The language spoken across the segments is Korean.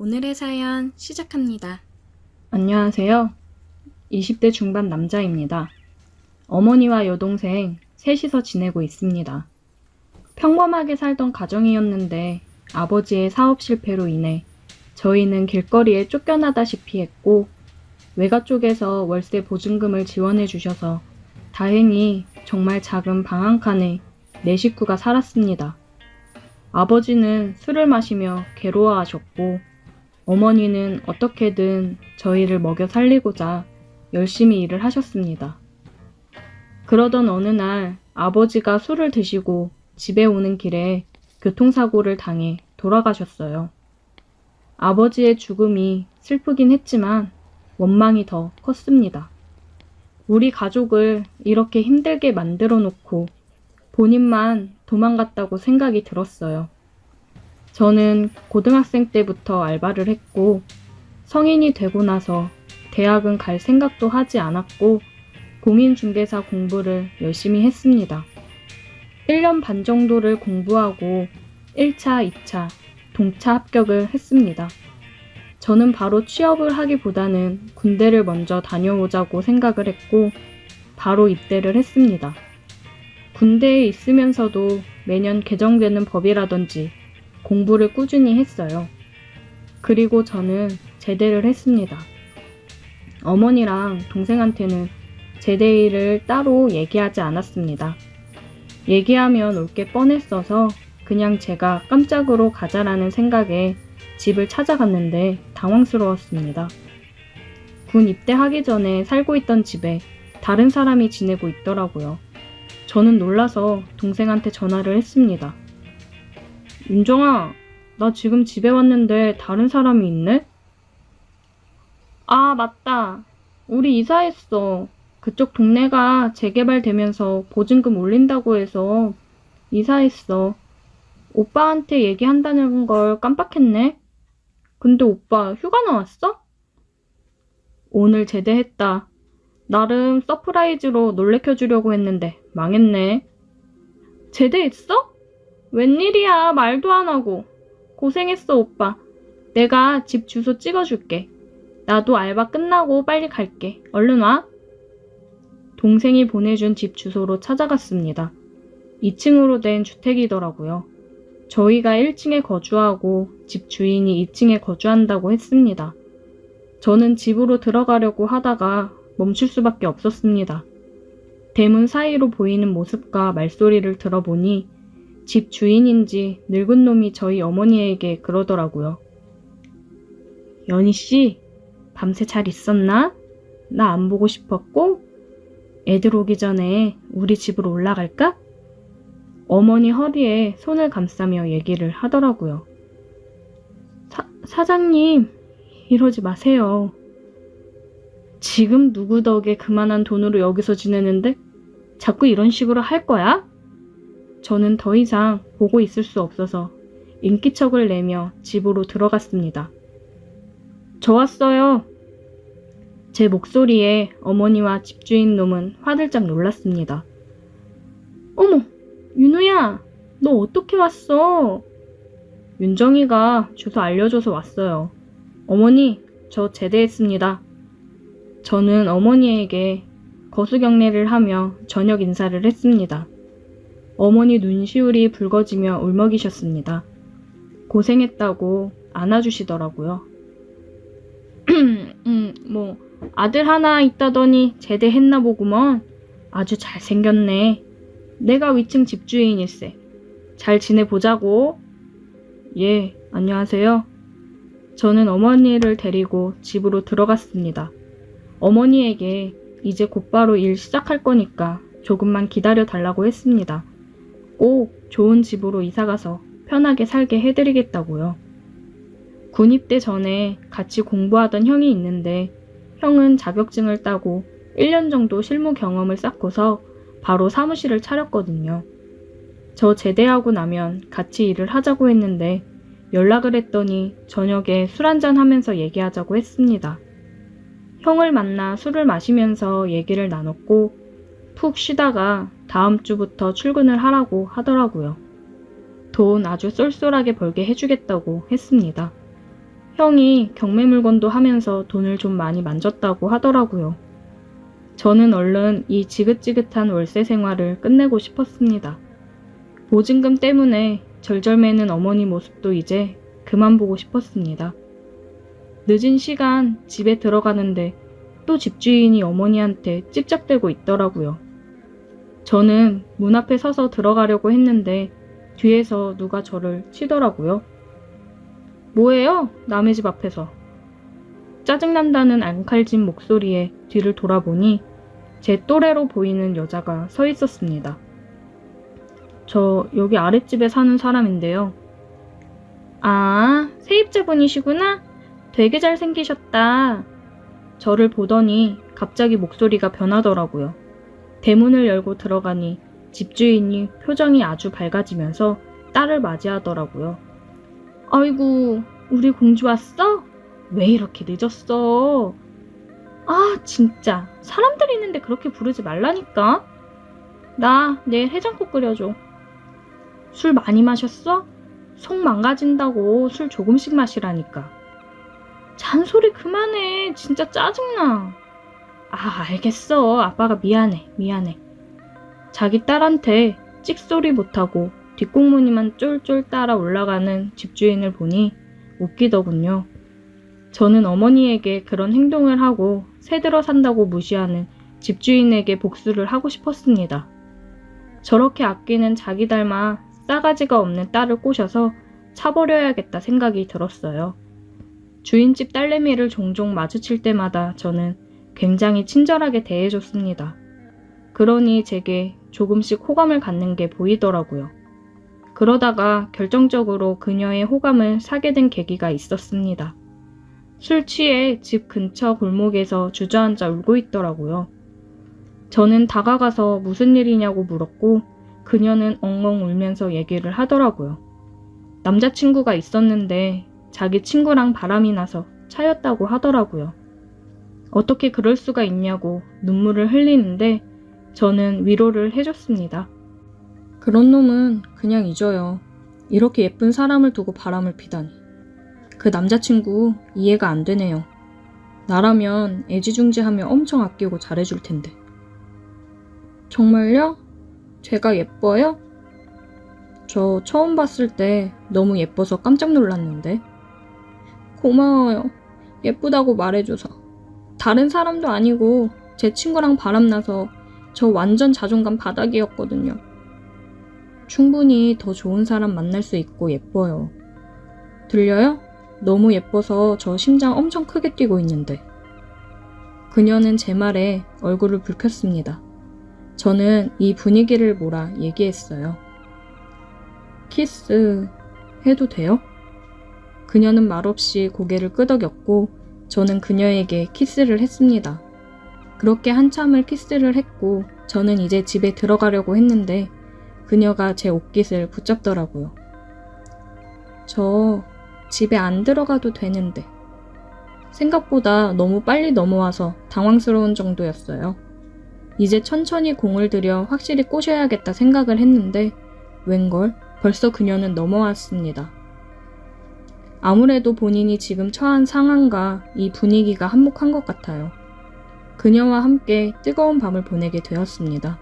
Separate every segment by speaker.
Speaker 1: 오늘의 사연 시작합니다.
Speaker 2: 안녕하세요. 20대 중반 남자입니다. 어머니와 여동생 셋이서 지내고 있습니다. 평범하게 살던 가정이었는데 아버지의 사업 실패로 인해 저희는 길거리에 쫓겨나다시피 했고, 외가 쪽에서 월세 보증금을 지원해 주셔서 다행히 정말 작은 방 한 칸에 네 식구가 살았습니다. 아버지는 술을 마시며 괴로워하셨고, 어머니는 어떻게든 저희를 먹여 살리고자 열심히 일을 하셨습니다. 그러던 어느 날 아버지가 술을 드시고 집에 오는 길에 교통사고를 당해 돌아가셨어요. 아버지의 죽음이 슬프긴 했지만 원망이 더 컸습니다. 우리 가족을 이렇게 힘들게 만들어 놓고 본인만 도망갔다고 생각이 들었어요. 저는 고등학생 때부터 알바를 했고, 성인이 되고 나서 대학은 갈 생각도 하지 않았고, 공인중개사 공부를 열심히 했습니다. 1년 반 정도를 공부하고 1차, 2차, 동차 합격을 했습니다. 저는 바로 취업을 하기보다는 군대를 먼저 다녀오자고 생각을 했고, 바로 입대를 했습니다. 군대에 있으면서도 매년 개정되는 법이라든지 공부를 꾸준히 했어요. 그리고 저는 제대를 했습니다. 어머니랑 동생한테는 제대일을 따로 얘기하지 않았습니다. 얘기하면 올 게 뻔했어서 그냥 제가 깜짝으로 가자라는 생각에 집을 찾아갔는데 당황스러웠습니다. 군 입대하기 전에 살고 있던 집에 다른 사람이 지내고 있더라고요. 저는 놀라서 동생한테 전화를 했습니다. 윤정아, 나 지금 집에 왔는데 다른 사람이 있네? 아, 맞다. 우리 이사했어. 그쪽 동네가 재개발되면서 보증금 올린다고 해서 이사했어. 오빠한테 얘기한다는 걸 깜빡했네. 근데 오빠 휴가 나왔어? 오늘 제대했다. 나름 서프라이즈로 놀래켜주려고 했는데 망했네. 제대했어? 웬일이야, 말도 안 하고. 고생했어, 오빠. 내가 집 주소 찍어줄게. 나도 알바 끝나고 빨리 갈게. 얼른 와. 동생이 보내준 집 주소로 찾아갔습니다. 2층으로 된 주택이더라고요. 저희가 1층에 거주하고 집 주인이 2층에 거주한다고 했습니다. 저는 집으로 들어가려고 하다가 멈출 수밖에 없었습니다. 대문 사이로 보이는 모습과 말소리를 들어보니 집 주인인지 늙은 놈이 저희 어머니에게 그러더라고요. 연희 씨, 밤새 잘 있었나? 나 안 보고 싶었고? 애들 오기 전에 우리 집으로 올라갈까? 어머니 허리에 손을 감싸며 얘기를 하더라고요. 사장님, 이러지 마세요. 지금 누구 덕에 그만한 돈으로 여기서 지내는데 자꾸 이런 식으로 할 거야? 저는 더 이상 보고 있을 수 없어서 인기척을 내며 집으로 들어갔습니다. 저 왔어요. 제 목소리에 어머니와 집주인 놈은 화들짝 놀랐습니다. 어머, 윤우야, 너 어떻게 왔어? 윤정이가 주소 알려줘서 왔어요. 어머니, 저 제대했습니다. 저는 어머니에게 거수경례를 하며 저녁 인사를 했습니다. 어머니 눈시울이 붉어지며 울먹이셨습니다. 고생했다고 안아주시더라고요. 아들 하나 있다더니 제대했나 보구먼. 아주 잘생겼네. 내가 위층 집주인일세. 잘 지내보자고. 예, 안녕하세요. 저는 어머니를 데리고 집으로 들어갔습니다. 어머니에게 이제 곧바로 일 시작할 거니까 조금만 기다려 달라고 했습니다. 꼭 좋은 집으로 이사가서 편하게 살게 해드리겠다고요. 군 입대 전에 같이 공부하던 형이 있는데 형은 자격증을 따고 1년 정도 실무 경험을 쌓고서 바로 사무실을 차렸거든요. 저 제대하고 나면 같이 일을 하자고 했는데 연락을 했더니 저녁에 술 한잔 하면서 얘기하자고 했습니다. 형을 만나 술을 마시면서 얘기를 나눴고 푹 쉬다가 다음 주부터 출근을 하라고 하더라고요. 돈 아주 쏠쏠하게 벌게 해주겠다고 했습니다. 형이 경매 물건도 하면서 돈을 좀 많이 만졌다고 하더라고요. 저는 얼른 이 지긋지긋한 월세 생활을 끝내고 싶었습니다. 보증금 때문에 절절매는 어머니 모습도 이제 그만 보고 싶었습니다. 늦은 시간 집에 들어가는데 또 집주인이 어머니한테 찝쩍대고 있더라고요. 저는 문 앞에 서서 들어가려고 했는데 뒤에서 누가 저를 치더라고요. 뭐예요? 남의 집 앞에서. 짜증난다는 앙칼진 목소리에 뒤를 돌아보니 제 또래로 보이는 여자가 서 있었습니다. 저 여기 아랫집에 사는 사람인데요. 아, 세입자분이시구나? 되게 잘생기셨다. 저를 보더니 갑자기 목소리가 변하더라고요. 대문을 열고 들어가니 집주인이 표정이 아주 밝아지면서 딸을 맞이하더라고요. 아이고, 우리 공주 왔어? 왜 이렇게 늦었어? 아, 진짜. 사람들 있는데 그렇게 부르지 말라니까. 나 내일 해장국 끓여줘. 술 많이 마셨어? 속 망가진다고 술 조금씩 마시라니까. 잔소리 그만해. 진짜 짜증나. 아, 알겠어. 아빠가 미안해. 자기 딸한테 찍소리 못하고 뒷공무니만 쫄쫄 따라 올라가는 집주인을 보니 웃기더군요. 저는 어머니에게 그런 행동을 하고 새들어 산다고 무시하는 집주인에게 복수를 하고 싶었습니다. 저렇게 아끼는 자기 닮아 싸가지가 없는 딸을 꼬셔서 차버려야겠다 생각이 들었어요. 주인집 딸내미를 종종 마주칠 때마다 저는 굉장히 친절하게 대해줬습니다. 그러니 제게 조금씩 호감을 갖는 게 보이더라고요. 그러다가 결정적으로 그녀의 호감을 사게 된 계기가 있었습니다. 술 취해 집 근처 골목에서 주저앉아 울고 있더라고요. 저는 다가가서 무슨 일이냐고 물었고 그녀는 엉엉 울면서 얘기를 하더라고요. 남자친구가 있었는데 자기 친구랑 바람이 나서 차였다고 하더라고요. 어떻게 그럴 수가 있냐고 눈물을 흘리는데 저는 위로를 해줬습니다. 그런 놈은 그냥 잊어요. 이렇게 예쁜 사람을 두고 바람을 피다니. 그 남자친구 이해가 안 되네요. 나라면 애지중지하며 엄청 아끼고 잘해줄 텐데. 정말요? 제가 예뻐요? 저 처음 봤을 때 너무 예뻐서 깜짝 놀랐는데. 고마워요. 예쁘다고 말해줘서. 다른 사람도 아니고 제 친구랑 바람나서 저 완전 자존감 바닥이었거든요. 충분히 더 좋은 사람 만날 수 있고 예뻐요. 들려요? 너무 예뻐서 저 심장 엄청 크게 뛰고 있는데. 그녀는 제 말에 얼굴을 붉혔습니다. 저는 이 분위기를 몰아 얘기했어요. 키스 해도 돼요? 그녀는 말없이 고개를 끄덕였고 저는 그녀에게 키스를 했습니다. 그렇게 한참을 키스를 했고 저는 이제 집에 들어가려고 했는데 그녀가 제 옷깃을 붙잡더라고요. 저 집에 안 들어가도 되는데. 생각보다 너무 빨리 넘어와서 당황스러운 정도였어요. 이제 천천히 공을 들여 확실히 꼬셔야겠다 생각을 했는데 웬걸 벌써 그녀는 넘어왔습니다. 아무래도 본인이 지금 처한 상황과 이 분위기가 한몫한 것 같아요. 그녀와 함께 뜨거운 밤을 보내게 되었습니다.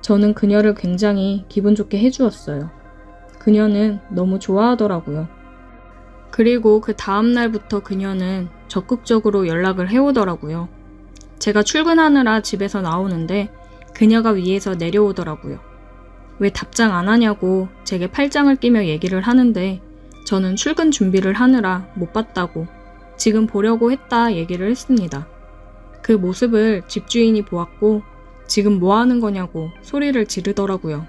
Speaker 2: 저는 그녀를 굉장히 기분 좋게 해주었어요. 그녀는 너무 좋아하더라고요. 그리고 그 다음 날부터 그녀는 적극적으로 연락을 해오더라고요. 제가 출근하느라 집에서 나오는데 그녀가 위에서 내려오더라고요. 왜 답장 안 하냐고 제게 팔짱을 끼며 얘기를 하는데 저는 출근 준비를 하느라 못 봤다고 지금 보려고 했다 얘기를 했습니다. 그 모습을 집주인이 보았고 지금 뭐 하는 거냐고 소리를 지르더라고요.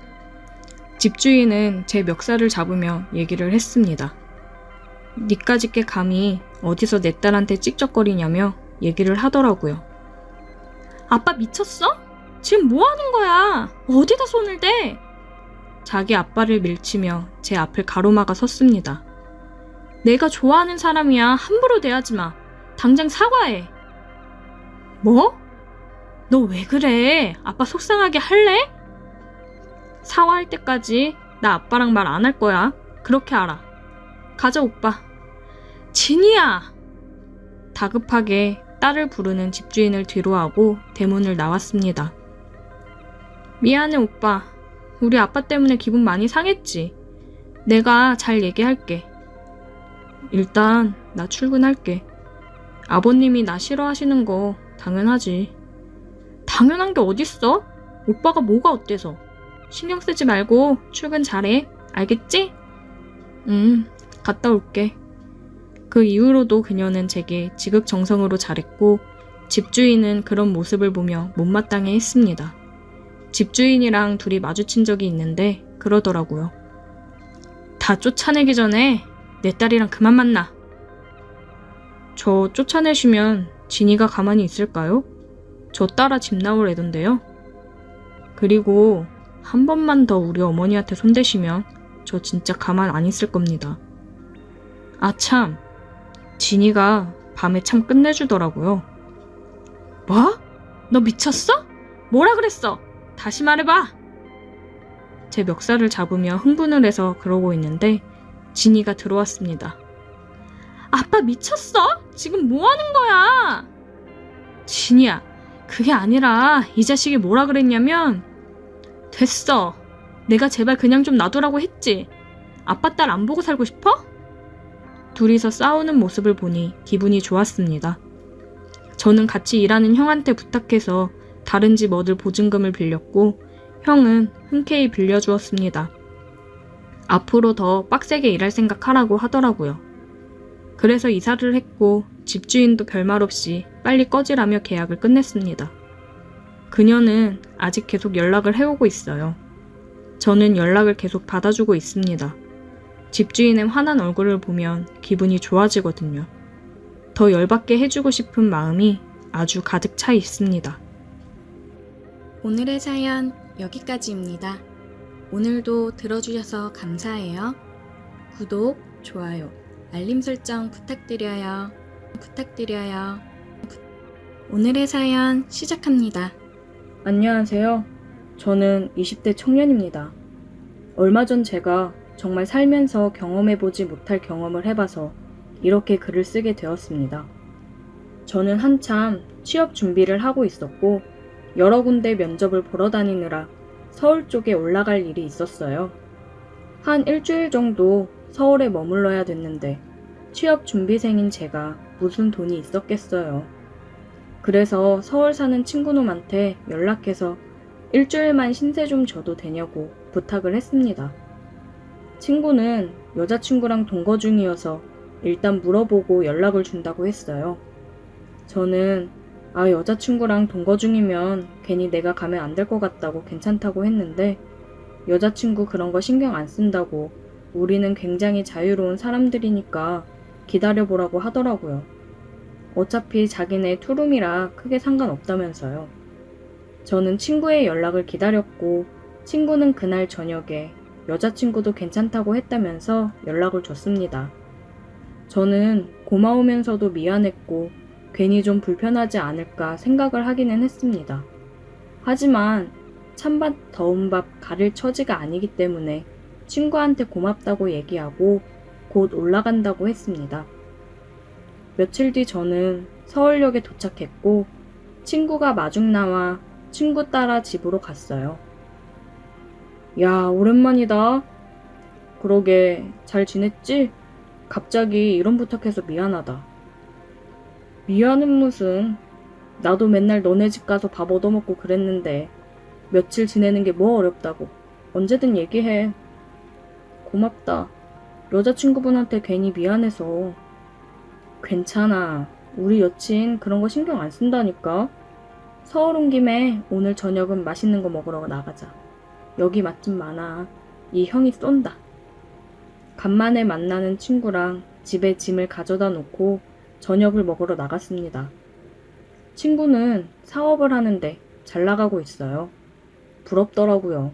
Speaker 2: 집주인은 제 멱살을 잡으며 얘기를 했습니다. 니까짓 게 감히 어디서 내 딸한테 찝쩍거리냐며 얘기를 하더라고요. 아빠 미쳤어? 지금 뭐 하는 거야? 어디다 손을 대? 자기 아빠를 밀치며 제 앞을 가로막아 섰습니다. 내가 좋아하는 사람이야. 함부로 대하지 마. 당장 사과해. 뭐? 너 왜 그래? 아빠 속상하게 할래? 사과할 때까지 나 아빠랑 말 안 할 거야. 그렇게 알아. 가자 오빠. 진이야! 다급하게 딸을 부르는 집주인을 뒤로하고 대문을 나왔습니다. 미안해 오빠. 우리 아빠 때문에 기분 많이 상했지. 내가 잘 얘기할게. 일단 나 출근할게. 아버님이 나 싫어하시는 거 당연하지. 당연한 게 어딨어? 오빠가 뭐가 어때서? 신경 쓰지 말고 출근 잘해. 알겠지? 갔다 올게. 그 이후로도 그녀는 제게 지극정성으로 잘했고 집주인은 그런 모습을 보며 못마땅해 했습니다. 집주인이랑 둘이 마주친 적이 있는데 그러더라고요. 다 쫓아내기 전에 내 딸이랑 그만 만나. 저 쫓아내시면 진이가 가만히 있을까요? 저 따라 집 나올 애던데요. 그리고 한 번만 더 우리 어머니한테 손대시면 저 진짜 가만 안 있을 겁니다. 아 참, 진이가 밤에 참 끝내주더라고요. 뭐? 너 미쳤어? 뭐라 그랬어? 다시 말해봐! 제 멱살을 잡으며 흥분을 해서 그러고 있는데 진이가 들어왔습니다. 아빠 미쳤어? 지금 뭐 하는 거야? 진이야, 그게 아니라 이 자식이 뭐라 그랬냐면 됐어. 내가 제발 그냥 좀 놔두라고 했지. 아빠 딸 안 보고 살고 싶어? 둘이서 싸우는 모습을 보니 기분이 좋았습니다. 저는 같이 일하는 형한테 부탁해서 다른 집 얻을 보증금을 빌렸고 형은 흔쾌히 빌려주었습니다. 앞으로 더 빡세게 일할 생각하라고 하더라고요. 그래서 이사를 했고 집주인도 별말 없이 빨리 꺼지라며 계약을 끝냈습니다. 그녀는 아직 계속 연락을 해오고 있어요. 저는 연락을 계속 받아주고 있습니다. 집주인의 화난 얼굴을 보면 기분이 좋아지거든요. 더 열받게 해주고 싶은 마음이 아주 가득 차 있습니다.
Speaker 1: 오늘의 사연 여기까지입니다. 오늘도 들어주셔서 감사해요. 구독, 좋아요, 알림 설정 부탁드려요. 오늘의 사연 시작합니다.
Speaker 2: 안녕하세요. 저는 20대 청년입니다. 얼마 전 제가 정말 살면서 경험해보지 못할 경험을 해봐서 이렇게 글을 쓰게 되었습니다. 저는 한참 취업 준비를 하고 있었고 여러 군데 면접을 보러 다니느라 서울 쪽에 올라갈 일이 있었어요. 한 일주일 정도 서울에 머물러야 됐는데 취업 준비생인 제가 무슨 돈이 있었겠어요. 그래서 서울 사는 친구놈한테 연락해서 일주일만 신세 좀 져도 되냐고 부탁을 했습니다. 친구는 여자친구랑 동거 중이어서 일단 물어보고 연락을 준다고 했어요. 저는 여자친구랑 동거 중이면 괜히 내가 가면 안 될 것 같다고 괜찮다고 했는데 여자친구 그런 거 신경 안 쓴다고 우리는 굉장히 자유로운 사람들이니까 기다려보라고 하더라고요. 어차피 자기네 투룸이라 크게 상관없다면서요. 저는 친구의 연락을 기다렸고 친구는 그날 저녁에 여자친구도 괜찮다고 했다면서 연락을 줬습니다. 저는 고마우면서도 미안했고 괜히 좀 불편하지 않을까 생각을 하기는 했습니다. 하지만 찬밥 더운 밥 가릴 처지가 아니기 때문에 친구한테 고맙다고 얘기하고 곧 올라간다고 했습니다. 며칠 뒤 저는 서울역에 도착했고 친구가 마중 나와 친구 따라 집으로 갔어요. 야, 오랜만이다. 그러게, 잘 지냈지? 갑자기 이런 부탁해서 미안하다. 미안은 무슨. 나도 맨날 너네 집 가서 밥 얻어먹고 그랬는데 며칠 지내는 게 뭐 어렵다고. 언제든 얘기해. 고맙다. 여자친구분한테 괜히 미안해서. 괜찮아. 우리 여친 그런 거 신경 안 쓴다니까. 서울 온 김에 오늘 저녁은 맛있는 거 먹으러 나가자. 여기 맛집 많아. 이 형이 쏜다. 간만에 만나는 친구랑 집에 짐을 가져다 놓고 저녁을 먹으러 나갔습니다. 친구는 사업을 하는데 잘 나가고 있어요. 부럽더라고요.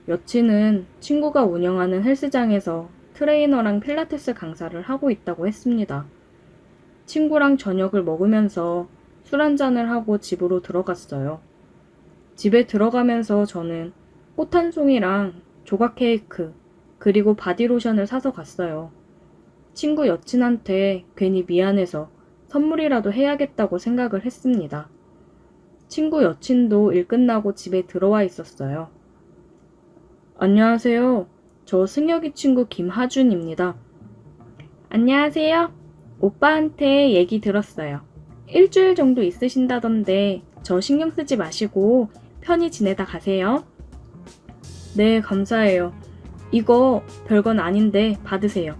Speaker 2: 여친은 친구가 운영하는 헬스장에서 트레이너랑 필라테스 강사를 하고 있다고 했습니다. 친구랑 저녁을 먹으면서 술 한잔을 하고 집으로 들어갔어요. 집에 들어가면서 저는 꽃 한 송이랑 조각 케이크 그리고 바디로션을 사서 갔어요. 친구 여친한테 괜히 미안해서 선물이라도 해야겠다고 생각을 했습니다. 친구 여친도 일 끝나고 집에 들어와 있었어요. 안녕하세요. 저 승혁이 친구 김하준입니다. 안녕하세요. 오빠한테 얘기 들었어요. 일주일 정도 있으신다던데 저 신경 쓰지 마시고 편히 지내다 가세요. 네, 감사해요. 이거 별건 아닌데 받으세요.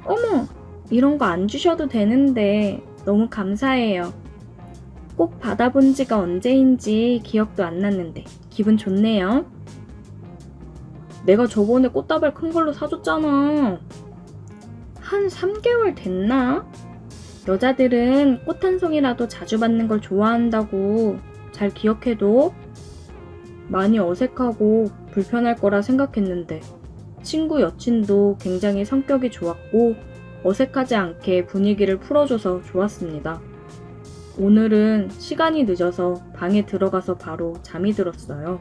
Speaker 2: 어머, 이런 거 안 주셔도 되는데 너무 감사해요. 꼭 받아본 지가 언제인지 기억도 안 났는데 기분 좋네요. 내가 저번에 꽃다발 큰 걸로 사줬잖아. 한 3개월 됐나? 여자들은 꽃 한 송이라도 자주 받는 걸 좋아한다고 잘 기억해도. 많이 어색하고 불편할 거라 생각했는데 친구 여친도 굉장히 성격이 좋았고 어색하지 않게 분위기를 풀어줘서 좋았습니다. 오늘은 시간이 늦어서 방에 들어가서 바로 잠이 들었어요.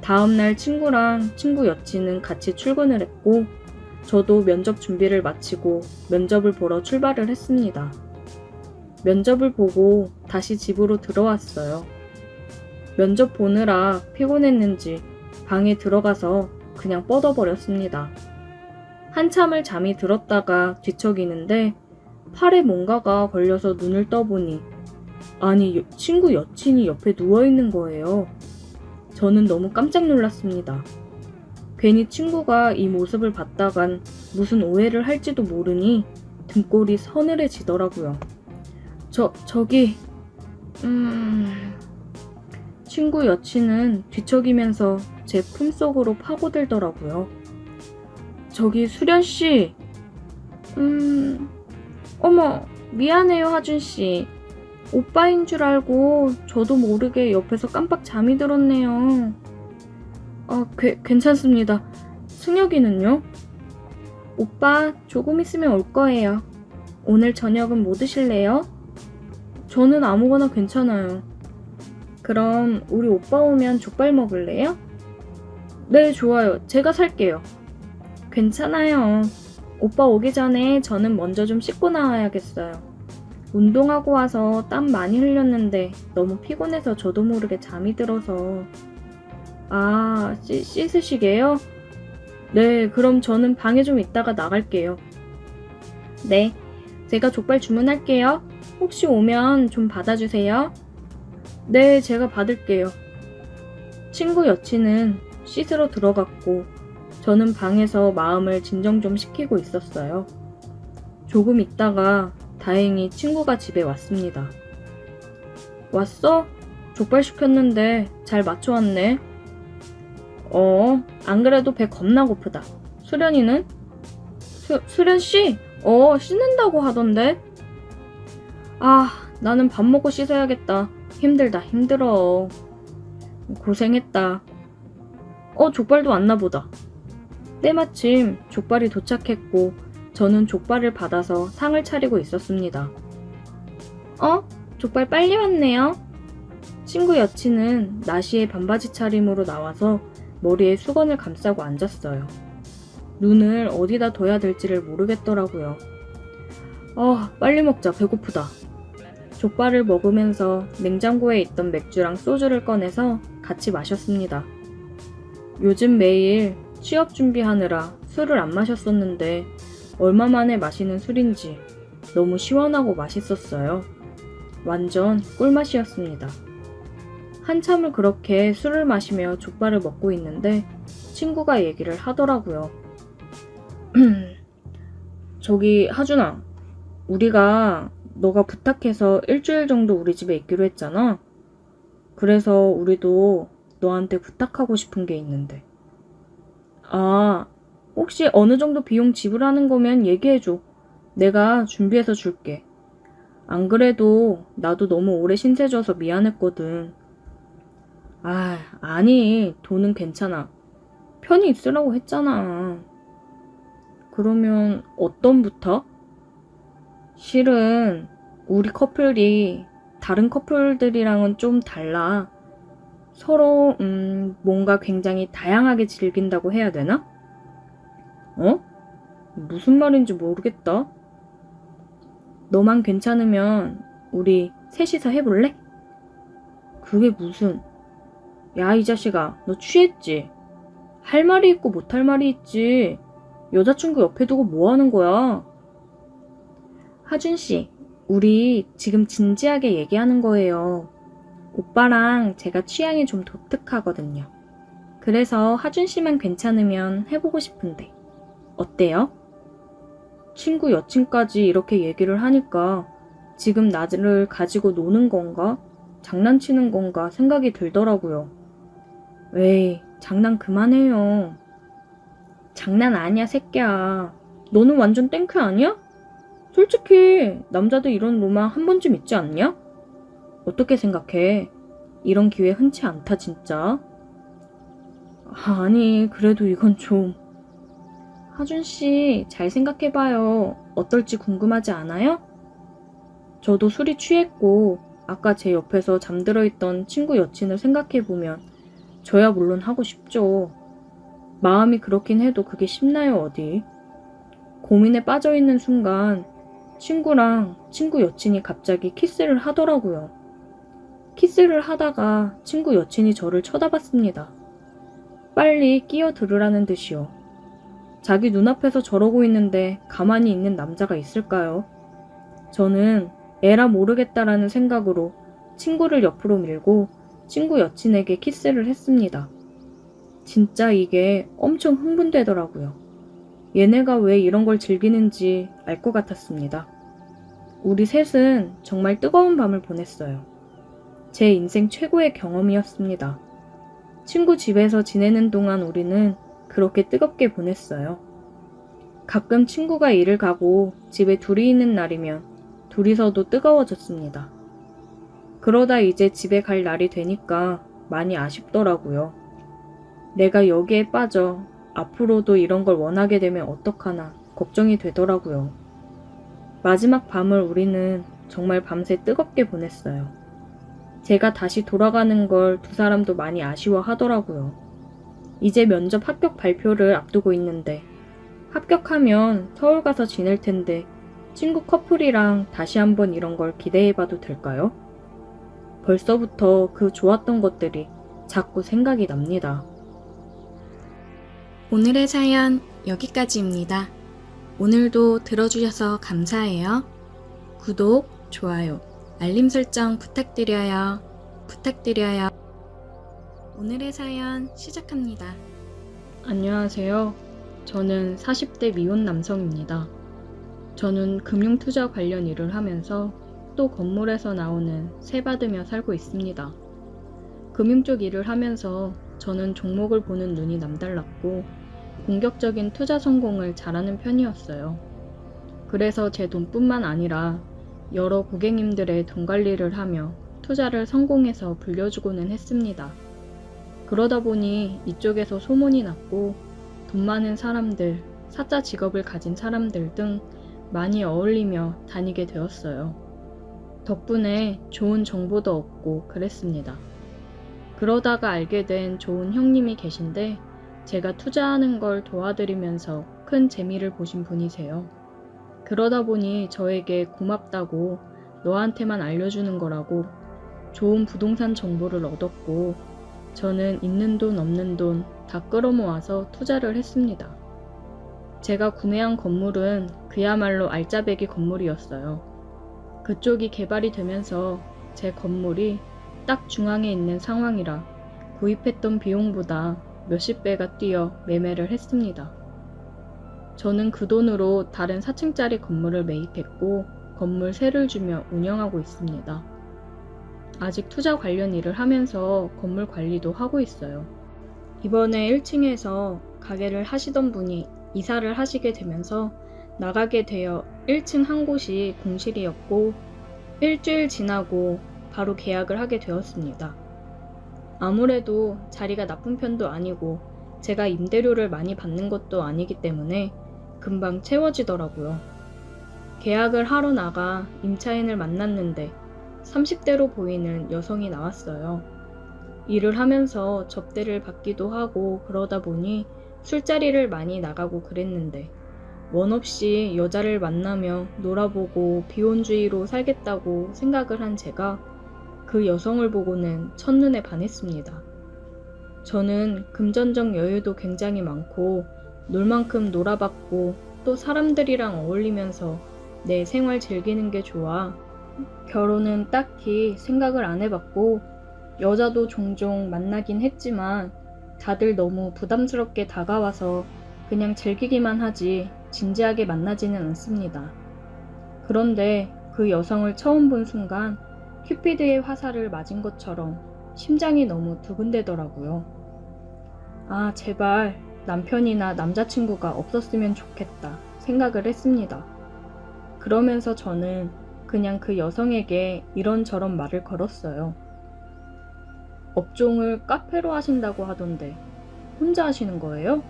Speaker 2: 다음날 친구랑 친구 여친은 같이 출근을 했고 저도 면접 준비를 마치고 면접을 보러 출발을 했습니다. 면접을 보고 다시 집으로 들어왔어요. 면접 보느라 피곤했는지 방에 들어가서 그냥 뻗어버렸습니다. 한참을 잠이 들었다가 뒤척이는데 팔에 뭔가가 걸려서 눈을 떠보니 아니 친구 여친이 옆에 누워있는 거예요. 저는 너무 깜짝 놀랐습니다. 괜히 친구가 이 모습을 봤다간 무슨 오해를 할지도 모르니 등골이 서늘해지더라고요. 저기 친구 여친은 뒤척이면서 제 품속으로 파고들더라고요. 저기 수련씨. 어머, 미안해요 하준씨. 오빠인 줄 알고 저도 모르게 옆에서 깜빡 잠이 들었네요. 괜찮습니다. 승혁이는요? 오빠 조금 있으면 올 거예요. 오늘 저녁은 뭐 드실래요? 저는 아무거나 괜찮아요. 그럼 우리 오빠 오면 족발 먹을래요? 네, 좋아요. 제가 살게요. 괜찮아요. 오빠 오기 전에 저는 먼저 좀 씻고 나와야겠어요. 운동하고 와서 땀 많이 흘렸는데 너무 피곤해서 저도 모르게 잠이 들어서. 씻으시게요? 네, 그럼 저는 방에 좀 있다가 나갈게요. 네, 제가 족발 주문할게요. 혹시 오면 좀 받아주세요. 네, 제가 받을게요. 친구 여친은 씻으러 들어갔고 저는 방에서 마음을 진정 좀 시키고 있었어요. 조금 있다가 다행히 친구가 집에 왔습니다. 왔어? 족발 시켰는데 잘 맞춰왔네. 안 그래도 배 겁나 고프다. 수련이는? 수련씨? 씻는다고 하던데? 나는 밥 먹고 씻어야겠다. 힘들다, 힘들어. 고생했다. 족발도 왔나 보다. 때마침 족발이 도착했고 저는 족발을 받아서 상을 차리고 있었습니다. 족발 빨리 왔네요. 친구 여친은 나시의 반바지 차림으로 나와서 머리에 수건을 감싸고 앉았어요. 눈을 어디다 둬야 될지를 모르겠더라고요. 빨리 먹자. 배고프다. 족발을 먹으면서 냉장고에 있던 맥주랑 소주를 꺼내서 같이 마셨습니다. 요즘 매일 취업 준비하느라 술을 안 마셨었는데 얼마 만에 마시는 술인지 너무 시원하고 맛있었어요. 완전 꿀맛이었습니다. 한참을 그렇게 술을 마시며 족발을 먹고 있는데 친구가 얘기를 하더라고요. 저기 하준아, 우리가 너가 부탁해서 일주일 정도 우리 집에 있기로 했잖아. 그래서 우리도 너한테 부탁하고 싶은 게 있는데. 혹시 어느 정도 비용 지불하는 거면 얘기해줘. 내가 준비해서 줄게. 안 그래도 나도 너무 오래 신세져서 미안했거든. 아니, 돈은 괜찮아. 편히 있으라고 했잖아. 그러면 어떤 부탁? 실은 우리 커플이 다른 커플들이랑은 좀 달라. 서로 뭔가 굉장히 다양하게 즐긴다고 해야 되나? 무슨 말인지 모르겠다. 너만 괜찮으면 우리 셋이서 해볼래? 그게 무슨... 야, 이 자식아, 너 취했지? 할 말이 있고 못할 말이 있지. 여자친구 옆에 두고 뭐 하는 거야? 하준 씨, 우리 지금 진지하게 얘기하는 거예요. 오빠랑 제가 취향이 좀 독특하거든요. 그래서 하준 씨만 괜찮으면 해보고 싶은데 어때요? 친구 여친까지 이렇게 얘기를 하니까 지금 나를 가지고 노는 건가? 장난치는 건가 생각이 들더라고요. 에이, 장난 그만해요. 장난 아니야, 새끼야. 너는 완전 땡큐 아니야? 솔직히 남자들 이런 로망 한 번쯤 있지 않냐? 어떻게 생각해? 이런 기회 흔치 않다, 진짜. 아니, 그래도 이건 좀... 하준씨, 잘 생각해봐요. 어떨지 궁금하지 않아요? 저도 술이 취했고 아까 제 옆에서 잠들어 있던 친구 여친을 생각해보면 저야 물론 하고 싶죠. 마음이 그렇긴 해도 그게 쉽나요, 어디? 고민에 빠져있는 순간 친구랑 친구 여친이 갑자기 키스를 하더라고요. 키스를 하다가 친구 여친이 저를 쳐다봤습니다. 빨리 끼어들으라는 듯이요. 자기 눈앞에서 저러고 있는데 가만히 있는 남자가 있을까요? 저는 에라 모르겠다라는 생각으로 친구를 옆으로 밀고 친구 여친에게 키스를 했습니다. 진짜 이게 엄청 흥분되더라고요. 얘네가 왜 이런 걸 즐기는지 알 것 같았습니다. 우리 셋은 정말 뜨거운 밤을 보냈어요. 제 인생 최고의 경험이었습니다. 친구 집에서 지내는 동안 우리는 그렇게 뜨겁게 보냈어요. 가끔 친구가 일을 가고 집에 둘이 있는 날이면 둘이서도 뜨거워졌습니다. 그러다 이제 집에 갈 날이 되니까 많이 아쉽더라고요. 내가 여기에 빠져 앞으로도 이런 걸 원하게 되면 어떡하나 걱정이 되더라고요. 마지막 밤을 우리는 정말 밤새 뜨겁게 보냈어요. 제가 다시 돌아가는 걸 두 사람도 많이 아쉬워하더라고요. 이제 면접 합격 발표를 앞두고 있는데 합격하면 서울 가서 지낼 텐데 친구 커플이랑 다시 한번 이런 걸 기대해봐도 될까요? 벌써부터 그 좋았던 것들이 자꾸 생각이 납니다.
Speaker 1: 오늘의 사연 여기까지입니다. 오늘도 들어주셔서 감사해요. 구독, 좋아요, 알림 설정 부탁드려요. 오늘의 사연 시작합니다.
Speaker 2: 안녕하세요. 저는 40대 미혼 남성입니다. 저는 금융투자 관련 일을 하면서 또 건물에서 나오는 세 받으며 살고 있습니다. 금융 쪽 일을 하면서 저는 종목을 보는 눈이 남달랐고 공격적인 투자 성공을 잘하는 편이었어요. 그래서 제 돈뿐만 아니라 여러 고객님들의 돈 관리를 하며 투자를 성공해서 불려주고는 했습니다. 그러다 보니 이쪽에서 소문이 났고 돈 많은 사람들, 사자 직업을 가진 사람들 등 많이 어울리며 다니게 되었어요. 덕분에 좋은 정보도 얻고 그랬습니다. 그러다가 알게 된 좋은 형님이 계신데 제가 투자하는 걸 도와드리면서 큰 재미를 보신 분이세요. 그러다 보니 저에게 고맙다고 너한테만 알려주는 거라고 좋은 부동산 정보를 얻었고 저는 있는 돈 없는 돈 다 끌어모아서 투자를 했습니다. 제가 구매한 건물은 그야말로 알짜배기 건물이었어요. 그쪽이 개발이 되면서 제 건물이 딱 중앙에 있는 상황이라 구입했던 비용보다 몇십 배가 뛰어 매매를 했습니다. 저는 그 돈으로 다른 4층짜리 건물을 매입했고 건물 세를 주며 운영하고 있습니다. 아직 투자 관련 일을 하면서 건물 관리도 하고 있어요. 이번에 1층에서 가게를 하시던 분이 이사를 하시게 되면서 나가게 되어 1층 한 곳이 공실이었고 일주일 지나고 바로 계약을 하게 되었습니다. 아무래도 자리가 나쁜 편도 아니고 제가 임대료를 많이 받는 것도 아니기 때문에 금방 채워지더라고요. 계약을 하러 나가 임차인을 만났는데 30대로 보이는 여성이 나왔어요. 일을 하면서 접대를 받기도 하고 그러다 보니 술자리를 많이 나가고 그랬는데
Speaker 1: 원 없이 여자를 만나며 놀아보고 비혼주의로 살겠다고 생각을 한 제가 그 여성을 보고는 첫눈에 반했습니다. 저는 금전적 여유도 굉장히 많고 놀 만큼 놀아봤고 또 사람들이랑 어울리면서 내 생활 즐기는 게 좋아. 결혼은 딱히 생각을 안 해봤고 여자도 종종 만나긴 했지만 다들 너무 부담스럽게 다가와서 그냥 즐기기만 하지 진지하게 만나지는 않습니다. 그런데 그 여성을 처음 본 순간 큐피드의 화살을 맞은 것처럼 심장이 너무 두근대더라고요. 아, 제발 남편이나 남자친구가 없었으면 좋겠다 생각을 했습니다. 그러면서 저는 그냥 그 여성에게 이런저런 말을 걸었어요. 업종을 카페로 하신다고 하던데 혼자 하시는 거예요?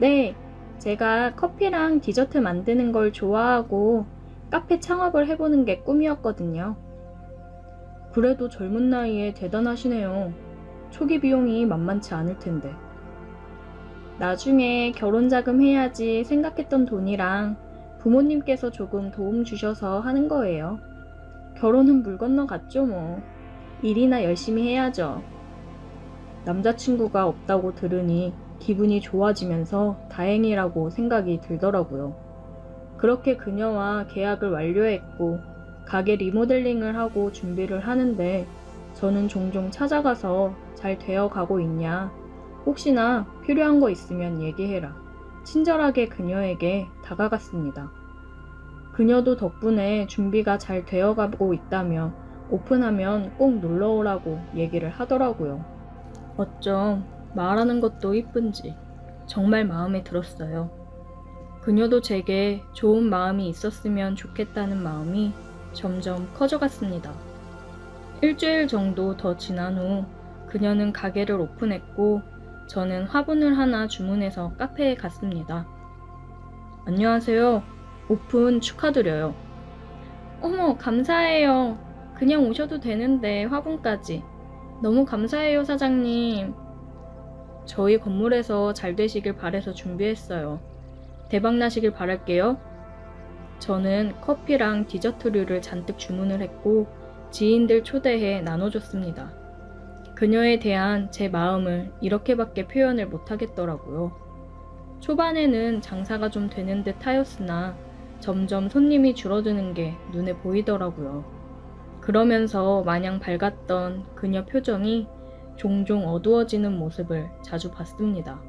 Speaker 1: 네, 제가 커피랑 디저트 만드는 걸 좋아하고 카페 창업을 해보는 게 꿈이었거든요. 그래도 젊은 나이에 대단하시네요. 초기 비용이 만만치 않을 텐데. 나중에 결혼 자금 해야지 생각했던 돈이랑 부모님께서 조금 도움 주셔서 하는 거예요. 결혼은 물 건너 갔죠 뭐. 일이나 열심히 해야죠. 남자친구가 없다고 들으니 기분이 좋아지면서 다행이라고 생각이 들더라고요. 그렇게 그녀와 계약을 완료했고 가게 리모델링을 하고 준비를 하는데 저는 종종 찾아가서 잘 되어 가고 있냐, 혹시나 필요한 거 있으면 얘기해라. 친절하게 그녀에게 다가갔습니다. 그녀도 덕분에 준비가 잘 되어가고 있다며 오픈하면 꼭 놀러오라고 얘기를 하더라고요. 어쩜 말하는 것도 이쁜지 정말 마음에 들었어요. 그녀도 제게 좋은 마음이 있었으면 좋겠다는 마음이 점점 커져갔습니다. 일주일 정도 더 지난 후 그녀는 가게를 오픈했고 저는 화분을 하나 주문해서 카페에 갔습니다. 안녕하세요. 오픈 축하드려요. 어머, 감사해요. 그냥 오셔도 되는데 화분까지. 너무 감사해요, 사장님. 저희 건물에서 잘 되시길 바래서 준비했어요. 대박 나시길 바랄게요. 저는 커피랑 디저트류를 잔뜩 주문을 했고 지인들 초대해 나눠줬습니다. 그녀에 대한 제 마음을 이렇게밖에 표현을 못하겠더라고요. 초반에는 장사가 좀 되는 듯 하였으나 점점 손님이 줄어드는 게 눈에 보이더라고요. 그러면서 마냥 밝았던 그녀 표정이 종종 어두워지는 모습을 자주 봤습니다.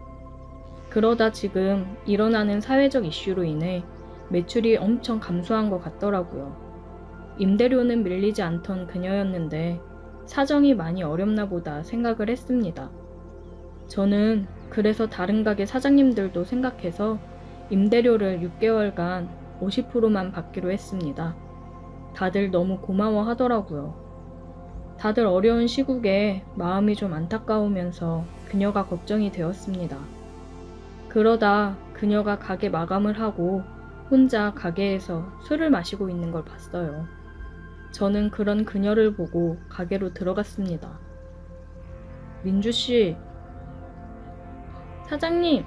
Speaker 1: 그러다 지금 일어나는 사회적 이슈로 인해 매출이 엄청 감소한 것 같더라고요. 임대료는 밀리지 않던 그녀였는데 사정이 많이 어렵나 보다 생각을 했습니다. 저는 그래서 다른 가게 사장님들도 생각해서 임대료를 6개월간 50%만 받기로 했습니다. 다들 너무 고마워 하더라고요. 다들 어려운 시국에 마음이 좀 안타까우면서 그녀가 걱정이 되었습니다. 그러다 그녀가 가게 마감을 하고 혼자 가게에서 술을 마시고 있는 걸 봤어요. 저는 그런 그녀를 보고 가게로 들어갔습니다. 민주씨, 사장님,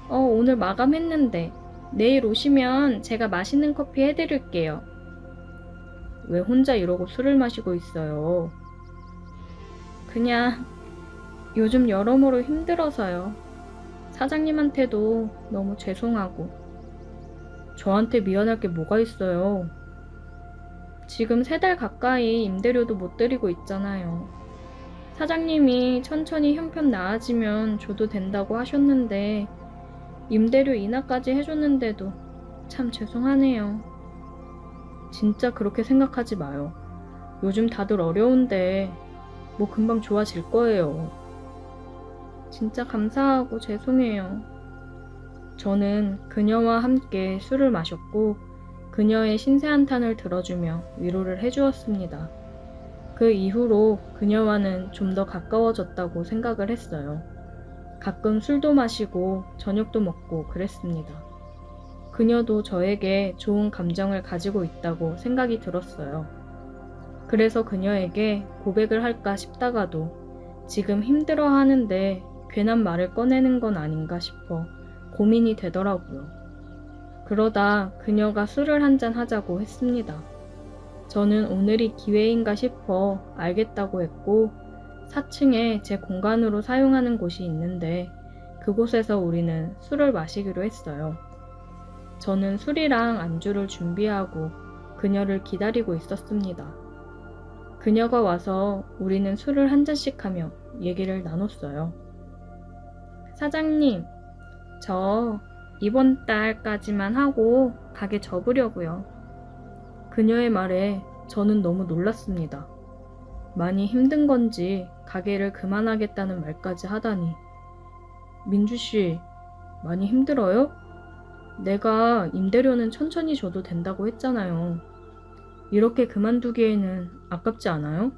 Speaker 1: 오늘 마감했는데 내일 오시면 제가 맛있는 커피 해드릴게요. 왜 혼자 이러고 술을 마시고 있어요? 그냥 요즘 여러모로 힘들어서요. 사장님한테도 너무 죄송하고. 저한테 미안할 게 뭐가 있어요? 지금 3달 가까이 임대료도 못 드리고 있잖아요. 사장님이 천천히 형편 나아지면 줘도 된다고 하셨는데 임대료 인하까지 해줬는데도 참 죄송하네요. 진짜 그렇게 생각하지 마요. 요즘 다들 어려운데 뭐 금방 좋아질 거예요. 진짜 감사하고 죄송해요. 저는 그녀와 함께 술을 마셨고 그녀의 신세한탄을 들어주며 위로를 해주었습니다. 그 이후로 그녀와는 좀 더 가까워졌다고 생각을 했어요. 가끔 술도 마시고 저녁도 먹고 그랬습니다. 그녀도 저에게 좋은 감정을 가지고 있다고 생각이 들었어요. 그래서 그녀에게 고백을 할까 싶다가도 지금 힘들어 하는데 괜한 말을 꺼내는 건 아닌가 싶어 고민이 되더라고요. 그러다 그녀가 술을 한잔 하자고 했습니다. 저는 오늘이 기회인가 싶어 알겠다고 했고 4층에 제 공간으로 사용하는 곳이 있는데 그곳에서 우리는 술을 마시기로 했어요. 저는 술이랑 안주를 준비하고 그녀를 기다리고 있었습니다. 그녀가 와서 우리는 술을 한 잔씩 하며 얘기를 나눴어요. 사장님, 저 이번 달까지만 하고 가게 접으려고요. 그녀의 말에 저는 너무 놀랐습니다. 많이 힘든 건지 가게를 그만하겠다는 말까지 하다니. 민주 씨, 많이 힘들어요? 내가 임대료는 천천히 줘도 된다고 했잖아요. 이렇게 그만두기에는 아깝지 않아요?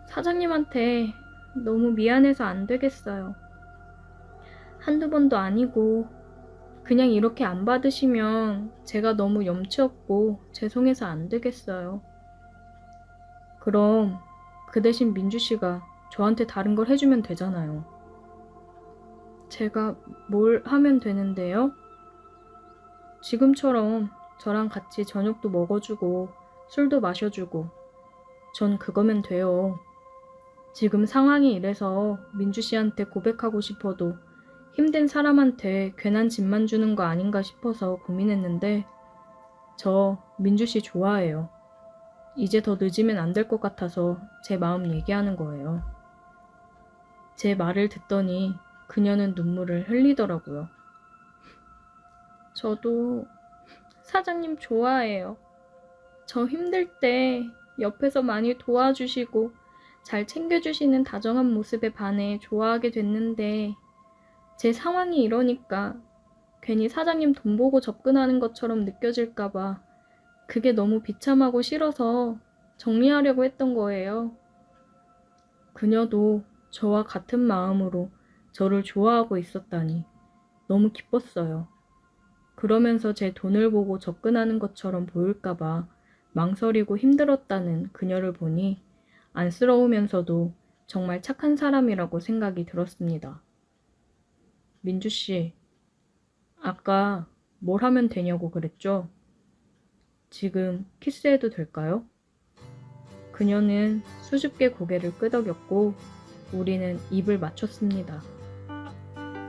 Speaker 1: 사장님한테 너무 미안해서 안 되겠어요. 한두 번도 아니고 그냥 이렇게 안 받으시면 제가 너무 염치 없고 죄송해서 안 되겠어요. 그럼 그 대신 민주 씨가 저한테 다른 걸 해주면 되잖아요. 제가 뭘 하면 되는데요? 지금처럼 저랑 같이 저녁도 먹어주고 술도 마셔주고 전 그거면 돼요. 지금 상황이 이래서 민주 씨한테 고백하고 싶어도 힘든 사람한테 괜한 짐만 주는 거 아닌가 싶어서 고민했는데 저 민주 씨 좋아해요. 이제 더 늦으면 안 될 것 같아서 제 마음 얘기하는 거예요. 제 말을 듣더니 그녀는 눈물을 흘리더라고요. 저도 사장님 좋아해요. 저 힘들 때 옆에서 많이 도와주시고 잘 챙겨주시는 다정한 모습에 반해 좋아하게 됐는데 제 상황이 이러니까 괜히 사장님 돈 보고 접근하는 것처럼 느껴질까봐 그게 너무 비참하고 싫어서 정리하려고 했던 거예요. 그녀도 저와 같은 마음으로 저를 좋아하고 있었다니 너무 기뻤어요. 그러면서 제 돈을 보고 접근하는 것처럼 보일까봐 망설이고 힘들었다는 그녀를 보니 안쓰러우면서도 정말 착한 사람이라고 생각이 들었습니다. 민주 씨, 아까 뭘 하면 되냐고 그랬죠? 지금 키스해도 될까요? 그녀는 수줍게 고개를 끄덕였고 우리는 입을 맞췄습니다.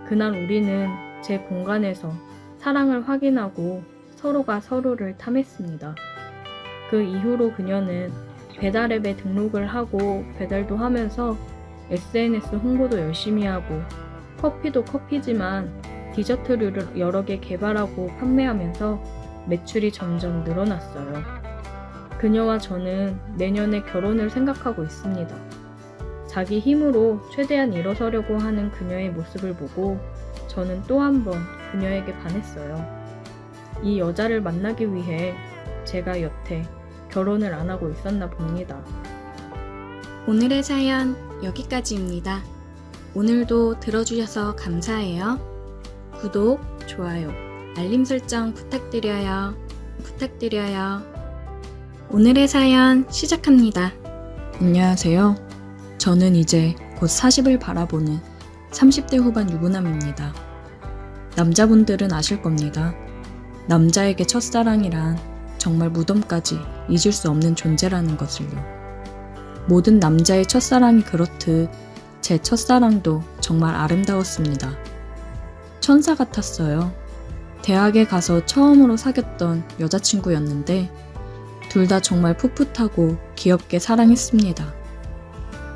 Speaker 1: 그날 우리는 제 공간에서 사랑을 확인하고 서로가 서로를 탐했습니다. 그 이후로 그녀는 배달앱에 등록을 하고 배달도 하면서 SNS 홍보도 열심히 하고 커피도 커피지만 디저트류를 여러 개 개발하고 판매하면서 매출이 점점 늘어났어요. 그녀와 저는 내년에 결혼을 생각하고 있습니다. 자기 힘으로 최대한 일어서려고 하는 그녀의 모습을 보고 저는 또 한 번 그녀에게 반했어요. 이 여자를 만나기 위해 제가 여태 결혼을 안 하고 있었나 봅니다.
Speaker 3: 오늘의 사연 여기까지입니다. 오늘도 들어주셔서 감사해요. 구독, 좋아요, 알림 설정 부탁드려요. 오늘의 사연 시작합니다.
Speaker 1: 안녕하세요. 저는 이제 곧 40을 바라보는 30대 후반 유부남입니다. 남자분들은 아실 겁니다. 남자에게 첫사랑이란 정말 무덤까지 잊을 수 없는 존재라는 것을요. 모든 남자의 첫사랑이 그렇듯 제 첫사랑도 정말 아름다웠습니다. 천사 같았어요. 대학에 가서 처음으로 사귀었던 여자친구였는데 둘 다 정말 풋풋하고 귀엽게 사랑했습니다.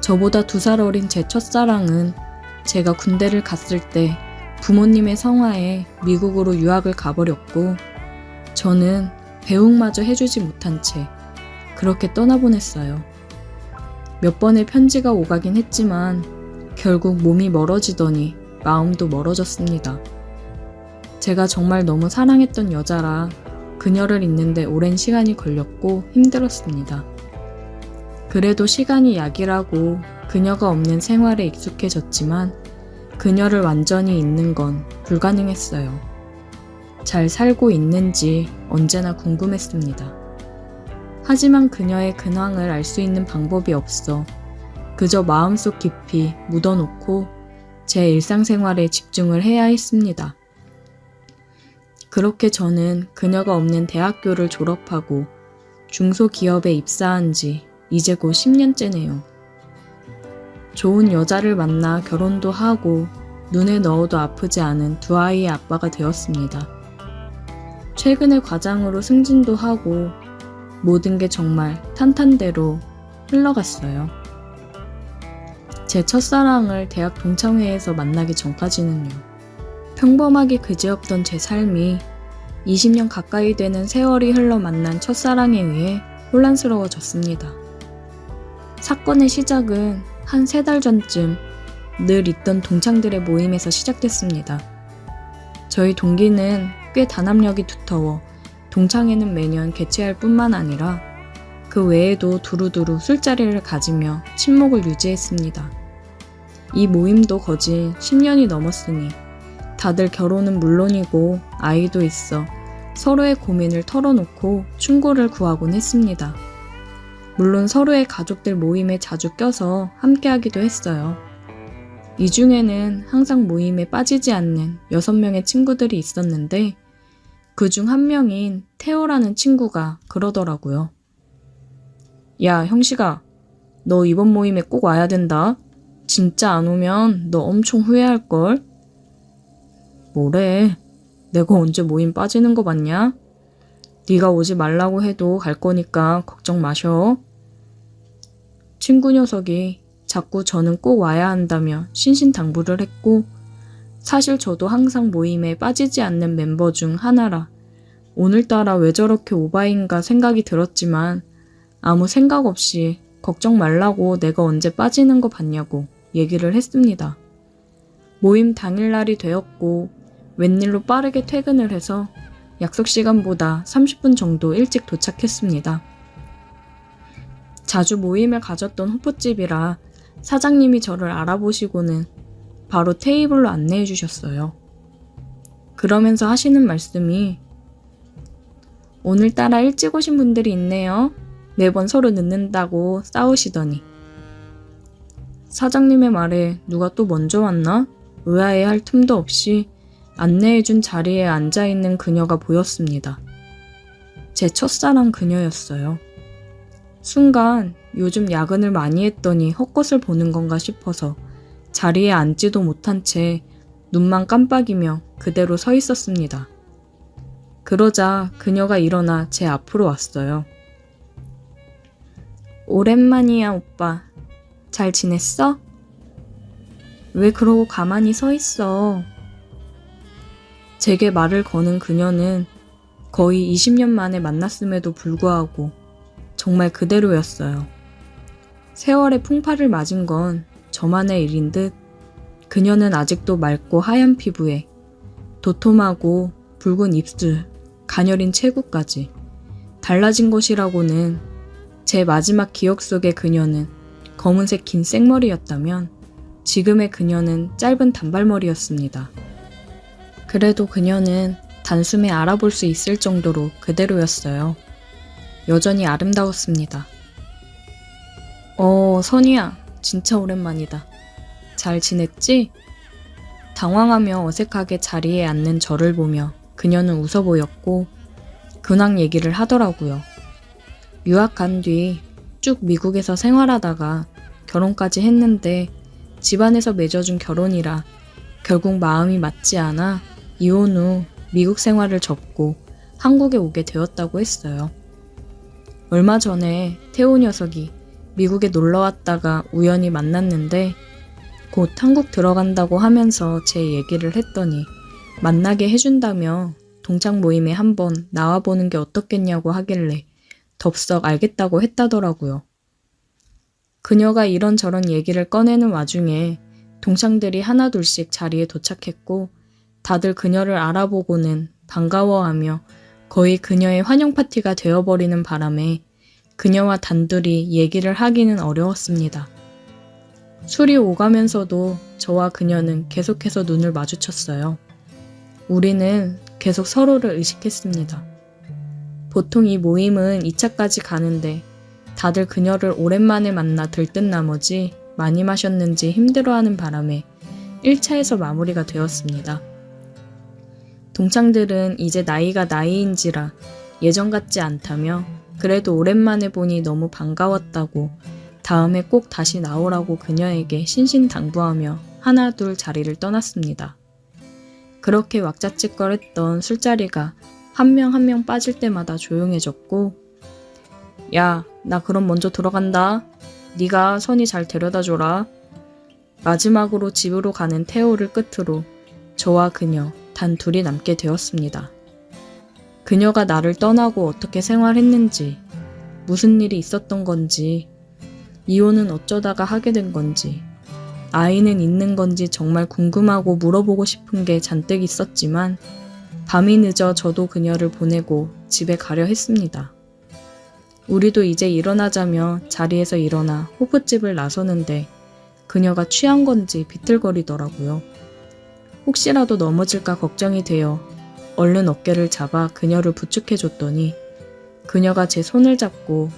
Speaker 1: 저보다 2살 어린 제 첫사랑은 제가 군대를 갔을 때 부모님의 성화에 미국으로 유학을 가버렸고 저는 배웅마저 해주지 못한 채 그렇게 떠나보냈어요. 몇 번의 편지가 오가긴 했지만 결국 몸이 멀어지더니 마음도 멀어졌습니다. 제가 정말 너무 사랑했던 여자라 그녀를 잊는데 오랜 시간이 걸렸고 힘들었습니다. 그래도 시간이 약이라고 그녀가 없는 생활에 익숙해졌지만 그녀를 완전히 잊는 건 불가능했어요. 잘 살고 있는지 언제나 궁금했습니다. 하지만 그녀의 근황을 알 수 있는 방법이 없어 그저 마음속 깊이 묻어놓고 제 일상생활에 집중을 해야 했습니다. 그렇게 저는 그녀가 없는 대학교를 졸업하고 중소기업에 입사한 지 이제 곧 10년째네요. 좋은 여자를 만나 결혼도 하고 눈에 넣어도 아프지 않은 두 아이의 아빠가 되었습니다. 최근에 과장으로 승진도 하고 모든 게 정말 탄탄대로 흘러갔어요. 제 첫사랑을 대학 동창회에서 만나기 전까지는요. 평범하게 그지없던 제 삶이 20년 가까이 되는 세월이 흘러 만난 첫사랑에 의해 혼란스러워졌습니다. 사건의 시작은 한 3달 전쯤 늘 있던 동창들의 모임에서 시작됐습니다. 저희 동기는 꽤 단합력이 두터워 동창회는 매년 개최할 뿐만 아니라 그 외에도 두루두루 술자리를 가지며 친목을 유지했습니다. 이 모임도 거진 10년이 넘었으니 다들 결혼은 물론이고 아이도 있어 서로의 고민을 털어놓고 충고를 구하곤 했습니다. 물론 서로의 가족들 모임에 자주 껴서 함께하기도 했어요. 이 중에는 항상 모임에 빠지지 않는 6명의 친구들이 있었는데 그중 한 명인 태호라는 친구가 그러더라고요. 야, 형식아, 너 이번 모임에 꼭 와야 된다. 진짜 안 오면 너 엄청 후회할걸? 뭐래? 내가 언제 모임 빠지는 거 봤냐? 네가 오지 말라고 해도 갈 거니까 걱정 마셔. 친구 녀석이 자꾸 저는 꼭 와야 한다며 신신당부를 했고 사실 저도 항상 모임에 빠지지 않는 멤버 중 하나라 오늘따라 왜 저렇게 오바인가 생각이 들었지만 아무 생각 없이 걱정 말라고 내가 언제 빠지는 거 봤냐고 얘기를 했습니다. 모임 당일날이 되었고 웬일로 빠르게 퇴근을 해서 약속 시간보다 30분 정도 일찍 도착했습니다. 자주 모임을 가졌던 호프집이라 사장님이 저를 알아보시고는 바로 테이블로 안내해 주셨어요. 그러면서 하시는 말씀이 오늘따라 일찍 오신 분들이 있네요. 매번 서로 늦는다고 싸우시더니 사장님의 말에 누가 또 먼저 왔나? 의아해할 틈도 없이 안내해준 자리에 앉아있는 그녀가 보였습니다. 제 첫사랑 그녀였어요. 순간 요즘 야근을 많이 했더니 헛것을 보는 건가 싶어서 자리에 앉지도 못한 채 눈만 깜빡이며 그대로 서 있었습니다. 그러자 그녀가 일어나 제 앞으로 왔어요. 오랜만이야, 오빠. 잘 지냈어? 왜 그러고 가만히 서 있어? 제게 말을 거는 그녀는 거의 20년 만에 만났음에도 불구하고 정말 그대로였어요. 세월의 풍파를 맞은 건 저만의 일인 듯 그녀는 아직도 맑고 하얀 피부에 도톰하고 붉은 입술, 가녀린 체구까지 달라진 것이라고는 제 마지막 기억 속의 그녀는 검은색 긴 생머리였다면 지금의 그녀는 짧은 단발머리였습니다. 그래도 그녀는 단숨에 알아볼 수 있을 정도로 그대로였어요. 여전히 아름다웠습니다. 선이야, 진짜 오랜만이다. 잘 지냈지? 당황하며 어색하게 자리에 앉는 저를 보며 그녀는 웃어 보였고 근황 얘기를 하더라고요. 유학 간 뒤 쭉 미국에서 생활하다가 결혼까지 했는데 집안에서 맺어준 결혼이라 결국 마음이 맞지 않아 이혼 후 미국 생활을 접고 한국에 오게 되었다고 했어요. 얼마 전에 태호 녀석이 미국에 놀러 왔다가 우연히 만났는데 곧 한국 들어간다고 하면서 제 얘기를 했더니 만나게 해준다며 동창 모임에 한번 나와보는 게 어떻겠냐고 하길래 덥석 알겠다고 했다더라고요. 그녀가 이런저런 얘기를 꺼내는 와중에 동창들이 하나둘씩 자리에 도착했고 다들 그녀를 알아보고는 반가워하며 거의 그녀의 환영 파티가 되어버리는 바람에 그녀와 단둘이 얘기를 하기는 어려웠습니다. 술이 오가면서도 저와 그녀는 계속해서 눈을 마주쳤어요. 우리는 계속 서로를 의식했습니다. 보통 이 모임은 2차까지 가는데 다들 그녀를 오랜만에 만나 들뜬 나머지 많이 마셨는지 힘들어하는 바람에 1차에서 마무리가 되었습니다. 동창들은 이제 나이가 나이인지라 예전 같지 않다며 그래도 오랜만에 보니 너무 반가웠다고 다음에 꼭 다시 나오라고 그녀에게 신신당부하며 하나 둘 자리를 떠났습니다. 그렇게 왁자지껄했던 술자리가 한 명 한 명 빠질 때마다 조용해졌고 야, 나 그럼 먼저 들어간다. 네가 선이 잘 데려다줘라. 마지막으로 집으로 가는 태오를 끝으로 저와 그녀 단 둘이 남게 되었습니다. 그녀가 나를 떠나고 어떻게 생활했는지, 무슨 일이 있었던 건지, 이혼은 어쩌다가 하게 된 건지, 아이는 있는 건지 정말 궁금하고 물어보고 싶은 게 잔뜩 있었지만 밤이 늦어 저도 그녀를 보내고 집에 가려 했습니다. 우리도 이제 일어나자며 자리에서 일어나 호프집을 나서는데 그녀가 취한 건지 비틀거리더라고요. 혹시라도 넘어질까 걱정이 되어 얼른 어깨를 잡아 그녀를 부축해줬더니 그녀가 제 손을 잡고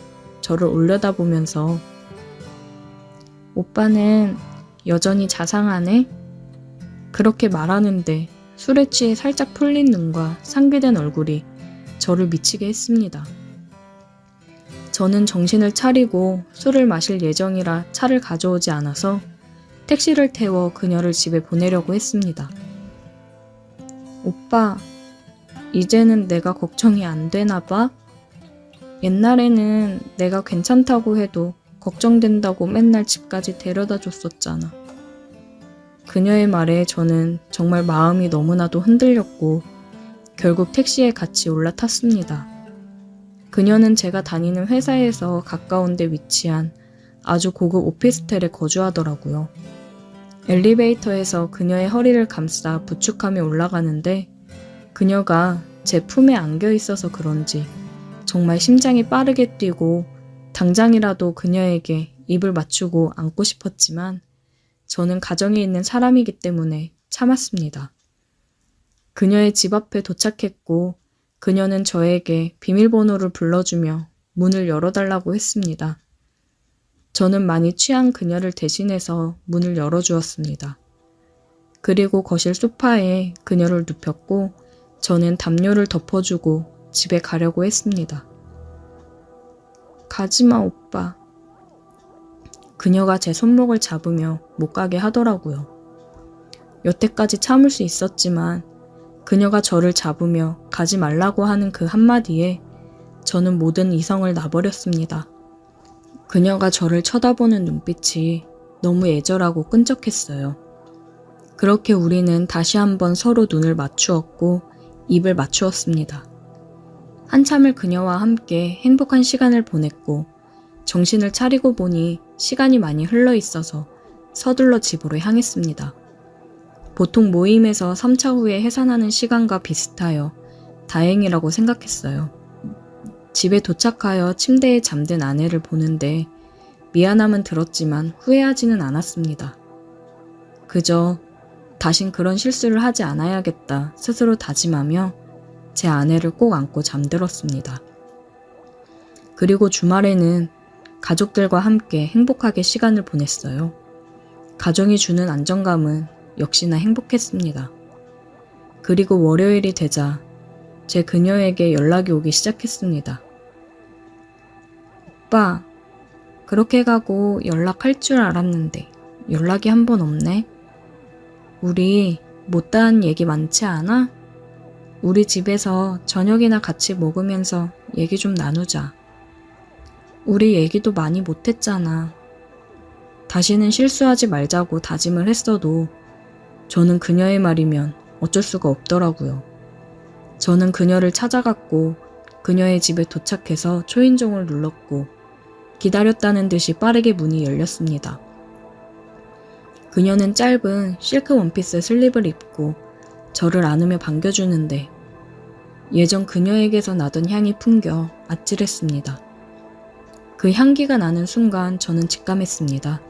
Speaker 1: 저를 올려다보면서 오빠는 여전히 자상하네? 그렇게 말하는데 술에 취해 살짝 풀린 눈과 상기된 얼굴이 저를 미치게 했습니다. 저는 정신을 차리고 술을 마실 예정이라 차를 가져오지 않아서 택시를 태워 그녀를 집에 보내려고 했습니다. 오빠, 이제는 내가 걱정이 안 되나 봐? 옛날에는 내가 괜찮다고 해도 걱정된다고 맨날 집까지 데려다 줬었잖아. 그녀의 말에 저는 정말 마음이 너무나도 흔들렸고 결국 택시에 같이 올라탔습니다. 그녀는 제가 다니는 회사에서 가까운 데 위치한 아주 고급 오피스텔에 거주하더라고요. 엘리베이터에서 그녀의 허리를 감싸 부축하며 올라가는데 그녀가 제 품에 안겨 있어서 그런지 정말 심장이 빠르게 뛰고 당장이라도 그녀에게 입을 맞추고 안고 싶었지만 저는 가정에 있는 사람이기 때문에 참았습니다. 그녀의 집 앞에 도착했고 그녀는 저에게 비밀번호를 불러주며 문을 열어달라고 했습니다. 저는 많이 취한 그녀를 대신해서 문을 열어주었습니다. 그리고 거실 소파에 그녀를 눕혔고 저는 담요를 덮어주고 집에 가려고 했습니다. 가지마 오빠. 그녀가 제 손목을 잡으며 못 가게 하더라고요. 여태까지 참을 수 있었지만 그녀가 저를 잡으며 가지 말라고 하는 그 한마디에 저는 모든 이성을 놔버렸습니다. 그녀가 저를 쳐다보는 눈빛이 너무 애절하고 끈적했어요. 그렇게 우리는 다시 한번 서로 눈을 맞추었고 입을 맞추었습니다. 한참을 그녀와 함께 행복한 시간을 보냈고 정신을 차리고 보니 시간이 많이 흘러 있어서 서둘러 집으로 향했습니다. 보통 모임에서 3차 후에 해산하는 시간과 비슷하여 다행이라고 생각했어요. 집에 도착하여 침대에 잠든 아내를 보는데 미안함은 들었지만 후회하지는 않았습니다. 그저 다신 그런 실수를 하지 않아야겠다 스스로 다짐하며 제 아내를 꼭 안고 잠들었습니다. 그리고 주말에는 가족들과 함께 행복하게 시간을 보냈어요. 가정이 주는 안정감은 역시나 행복했습니다. 그리고 월요일이 되자 제 그녀에게 연락이 오기 시작했습니다. 오빠, 그렇게 가고 연락할 줄 알았는데 연락이 한 번 없네. 우리 못다한 얘기 많지 않아? 우리 집에서 저녁이나 같이 먹으면서 얘기 좀 나누자. 우리 얘기도 많이 못했잖아. 다시는 실수하지 말자고 다짐을 했어도 저는 그녀의 말이면 어쩔 수가 없더라고요. 저는 그녀를 찾아갔고 그녀의 집에 도착해서 초인종을 눌렀고 기다렸다는 듯이 빠르게 문이 열렸습니다. 그녀는 짧은 실크 원피스 슬립을 입고 저를 안으며 반겨주는데 예전 그녀에게서 나던 향이 풍겨 아찔했습니다. 그 향기가 나는 순간 저는 직감했습니다.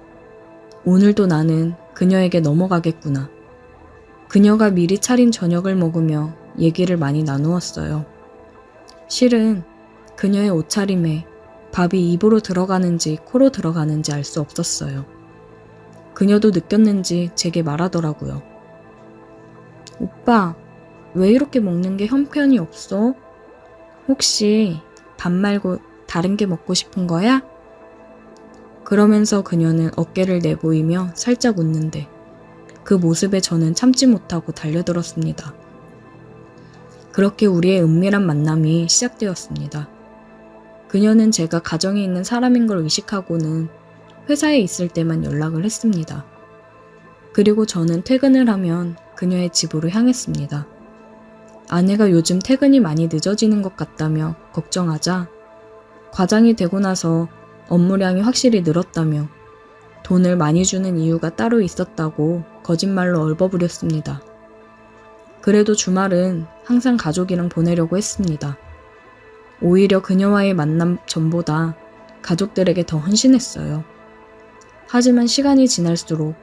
Speaker 1: 오늘도 나는 그녀에게 넘어가겠구나. 그녀가 미리 차린 저녁을 먹으며 얘기를 많이 나누었어요. 실은 그녀의 옷차림에 밥이 입으로 들어가는지 코로 들어가는지 알 수 없었어요. 그녀도 느꼈는지 제게 말하더라고요. 오빠,
Speaker 3: 왜 이렇게 먹는 게 형편이 없어? 혹시 밥 말고 다른 게 먹고 싶은 거야? 그러면서 그녀는 어깨를 내보이며 살짝 웃는데 그 모습에 저는 참지 못하고 달려들었습니다. 그렇게 우리의 은밀한 만남이 시작되었습니다. 그녀는 제가 가정에 있는 사람인 걸 의식하고는 회사에 있을 때만 연락을 했습니다. 그리고 저는 퇴근을 하면 그녀의 집으로 향했습니다. 아내가 요즘 퇴근이 많이 늦어지는 것 같다며 걱정하자 과장이 되고 나서 업무량이 확실히 늘었다며 돈을 많이 주는 이유가 따로 있었다고 거짓말로 얼버무렸습니다. 그래도 주말은 항상 가족이랑 보내려고 했습니다. 오히려 그녀와의 만남 전보다 가족들에게 더 헌신했어요. 하지만 시간이 지날수록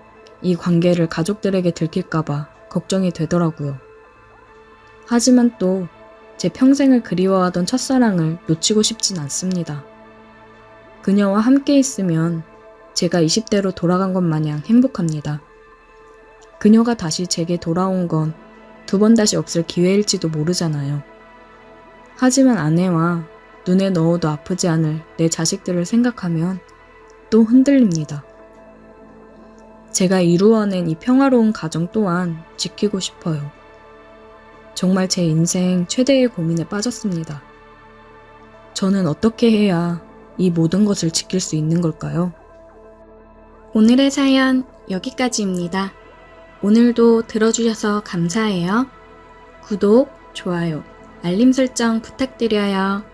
Speaker 3: 이 관계를 가족들에게 들킬까봐 걱정이 되더라고요. 하지만 또 제 평생을 그리워하던 첫사랑을 놓치고 싶진 않습니다. 그녀와 함께 있으면 제가 20대로 돌아간 것 마냥 행복합니다. 그녀가 다시 제게 돌아온 건 두 번 다시 없을 기회일지도 모르잖아요. 하지만 아내와 눈에 넣어도 아프지 않을 내 자식들을 생각하면 또 흔들립니다. 제가 이루어낸 이 평화로운 가정 또한 지키고 싶어요. 정말 제 인생 최대의 고민에 빠졌습니다. 저는 어떻게 해야 이 모든 것을 지킬 수 있는 걸까요? 오늘의 사연 여기까지입니다. 오늘도 들어주셔서 감사해요. 구독, 좋아요, 알림 설정 부탁드려요.